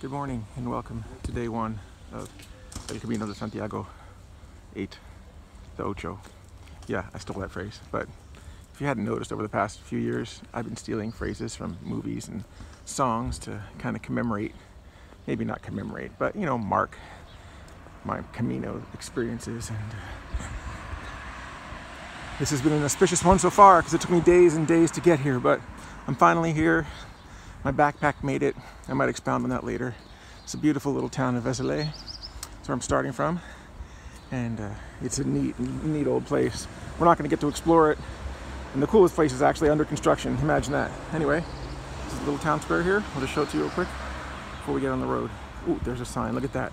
Good morning and welcome to day one of El Camino de Santiago 8, the Ocho. Yeah, I stole that phrase, but if you hadn't noticed, over the past few years, I've been stealing phrases from movies and songs to kind of commemorate, maybe not commemorate, but you know, mark my Camino experiences. And this has been an auspicious one so far because it took me days and days to get here, but I'm finally here. My backpack made it. I might expound on that later. It's a beautiful little town of Vézelay. That's where I'm starting from. And it's a neat old place. We're not going to get to explore it. And the coolest place is actually under construction. Imagine that. Anyway, this is a little town square here. I'll just show it to you real quick before we get on the road. Ooh, there's a sign. Look at that.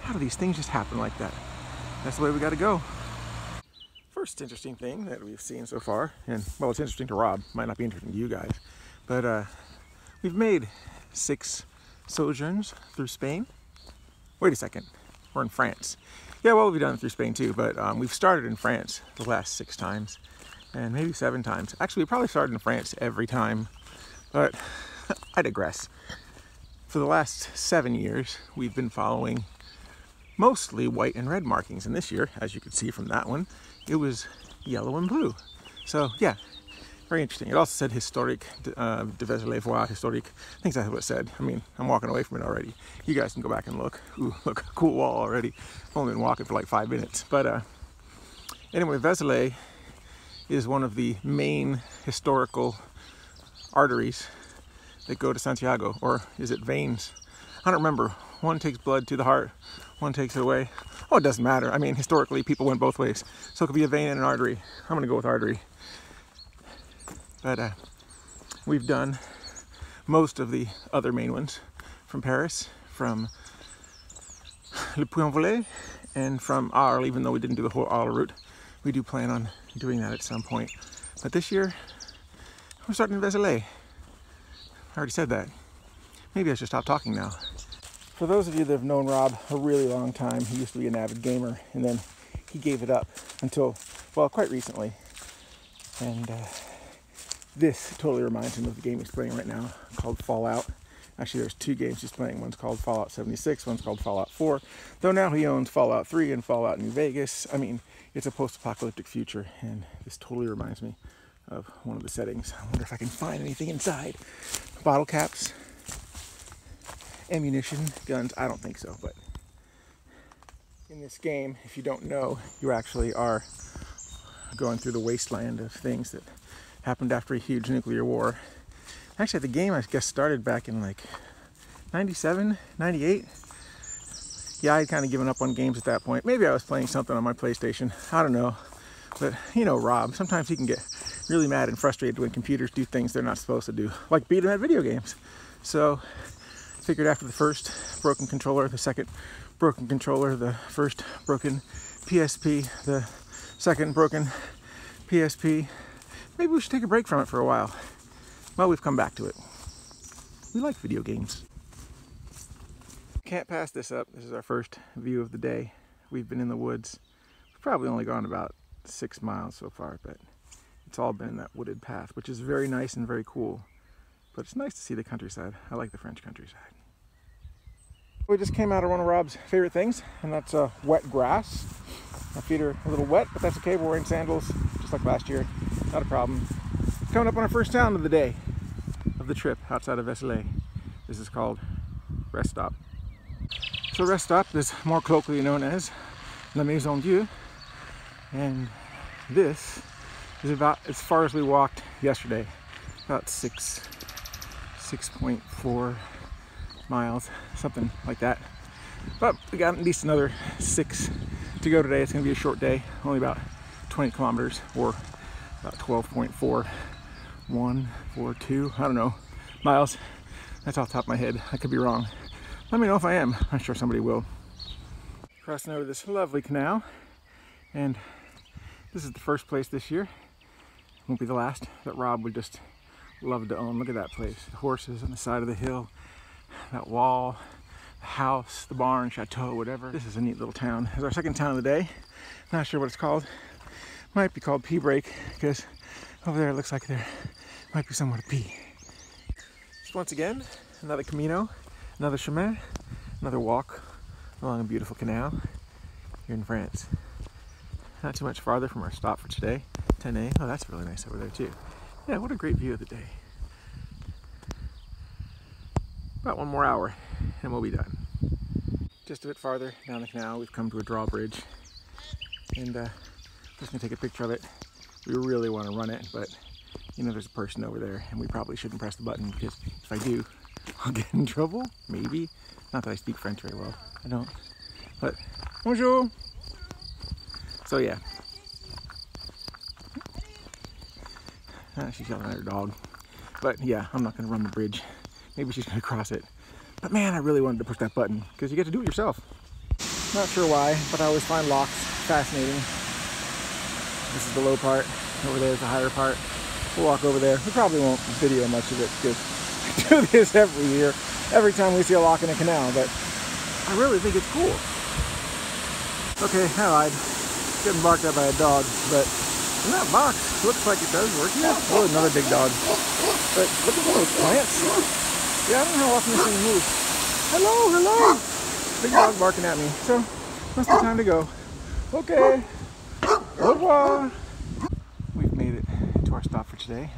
How do these things just happen like that? That's the way we got to go. First interesting thing that we've seen so far, and well, it's interesting to Rob, might not be interesting to you guys, but we've made 6 sojourns through Spain. Wait a second, we're in France. Yeah, well, we've done it through Spain too, but we've started in France the last 6 times, and maybe 7 times. Actually, we probably started in France every time, but I digress. For the last 7 years, we've been following mostly white and red markings, and this year, as you can see from that one, it was yellow and blue. So yeah, very interesting. It also said historique, de Vézelay voie historique. I think that's what it said. I mean, I'm walking away from it already. You guys can go back and look. Ooh, look, cool wall already. I've only been walking for like 5 minutes. But anyway, Vézelay is one of the main historical arteries that go to Santiago, or is it veins? I don't remember. One takes blood to the heart, one takes it away. Oh, it doesn't matter. I mean, historically, people went both ways. So it could be a vein and an artery. I'm going to go with artery. But we've done most of the other main ones from Paris, from Le Puy-en-Velay, and from Arles, even though we didn't do the whole Arles route. We do plan on doing that at some point. But this year, we're starting in Vézelay. I already said that. Maybe I should stop talking now. For those of you that have known Rob a really long time, he used to be an avid gamer, and then he gave it up until, well, quite recently. And this totally reminds him of the game he's playing right now, called Fallout. Actually, there's 2 games he's playing. One's called Fallout 76, one's called Fallout 4. Though now he owns Fallout 3 and Fallout New Vegas. I mean, it's a post-apocalyptic future, and this totally reminds me of one of the settings. I wonder if I can find anything inside. Bottle caps. Ammunition, guns, I don't think so, but in this game, if you don't know, you actually are going through the wasteland of things that happened after a huge nuclear war. Actually, the game, I guess, started back in like 97, 98. Yeah, I had kind of given up on games at that point. Maybe I was playing something on my PlayStation, I don't know. But, you know, Rob, sometimes he can get really mad and frustrated when computers do things they're not supposed to do, like beat him at video games. So figured after the first broken controller, the second broken controller, the first broken PSP, the second broken PSP, maybe we should take a break from it for a while. Well, we've come back to it. We like video games. Can't pass this up. This is our first view of the day. We've been in the woods. We've probably only gone about 6 miles so far, but it's all been that wooded path, which is very nice and very cool. But it's nice to see the countryside. I like the French countryside. We just came out of one of Rob's favorite things, and that's wet grass. My feet are a little wet, but that's okay. We're wearing sandals, just like last year. Not a problem. Coming up on our first town of the day, of the trip, outside of Vézelay. This is called Rest Stop. So Rest Stop is more colloquially known as La Maison Dieu, and this is about as far as we walked yesterday. About 6.4 miles, something like that. But we got at least another 6 to go today. It's going to be a short day, only about 20 kilometers, or about 12.4142, I don't know, miles. That's off the top of my head. I could be wrong. Let me know if I am. I'm sure somebody will. Crossing over this lovely canal, and this is the first place this year, won't be the last, that Rob would just love to own. Look at that place. The horses on the side of the hill, that wall, the house, the barn, chateau, whatever. This is a neat little town. It's our second town of the day. Not sure what it's called. Might be called Pee Break, because over there it looks like there might be somewhere to pee. Just once again, another Camino, another chemin, another walk along a beautiful canal here in France. Not too much farther from our stop for today, Tannay. Oh, that's really nice over there too. Yeah, what a great view of the day. About one more hour and we'll be done. Just a bit farther down the canal, we've come to a drawbridge, and just gonna take a picture of it. We really want to run it, but you know there's a person over there and we probably shouldn't press the button because if I do, I'll get in trouble, maybe. Not that I speak French very well, I don't. But, bonjour! So yeah. She's yelling at her dog. But yeah, I'm not gonna run the bridge. Maybe she's gonna cross it. But man, I really wanted to push that button because you get to do it yourself. Not sure why, but I always find locks fascinating. This is the low part. Over there is the higher part. We'll walk over there. We probably won't video much of it because we do this every year, every time we see a lock in a canal, but I really think it's cool. Okay, I lied. Getting barked at by a dog, but in that box, looks like it does work. Yeah. Oh, another big dog. But look at those plants. Yeah, I don't know how often this thing moves. Hello, hello! Big dog barking at me, so must be time to go. Okay. Au revoir. We've made it to our stop for today.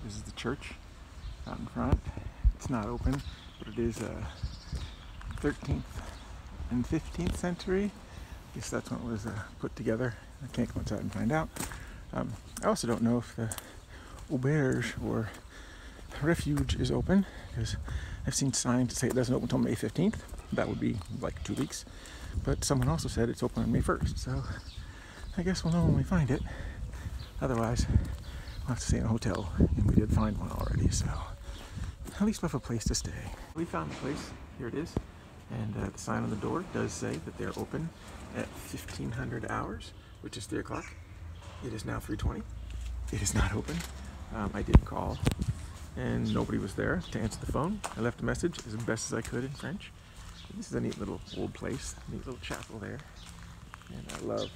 This is the church out in front. It's not open, but it is 13th and 15th century. I guess that's when it was put together. I can't come outside and find out. I also don't know if the auberge or refuge is open because I've seen signs that say it doesn't open until May 15th. That would be like 2 weeks. But someone also said it's open on May 1st, so I guess we'll know when we find it. Otherwise, we'll have to stay in a hotel, and we did find one already, so at least we'll have a place to stay. We found the place. Here it is. And the sign on the door does say that they're open at 1500 hours, which is 3 o'clock. It is now 3:20. It is not open. I did call, and nobody was there to answer the phone. I left a message as best as I could in French. This is a neat little old place, neat little chapel there. And I love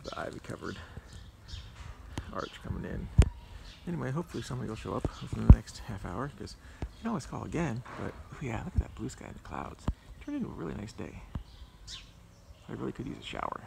the ivy-covered arch coming in. Anyway, hopefully somebody will show up within the next half hour, because you can always call again. But oh yeah, look at that blue sky and the clouds. It turned into a really nice day. I really could use a shower.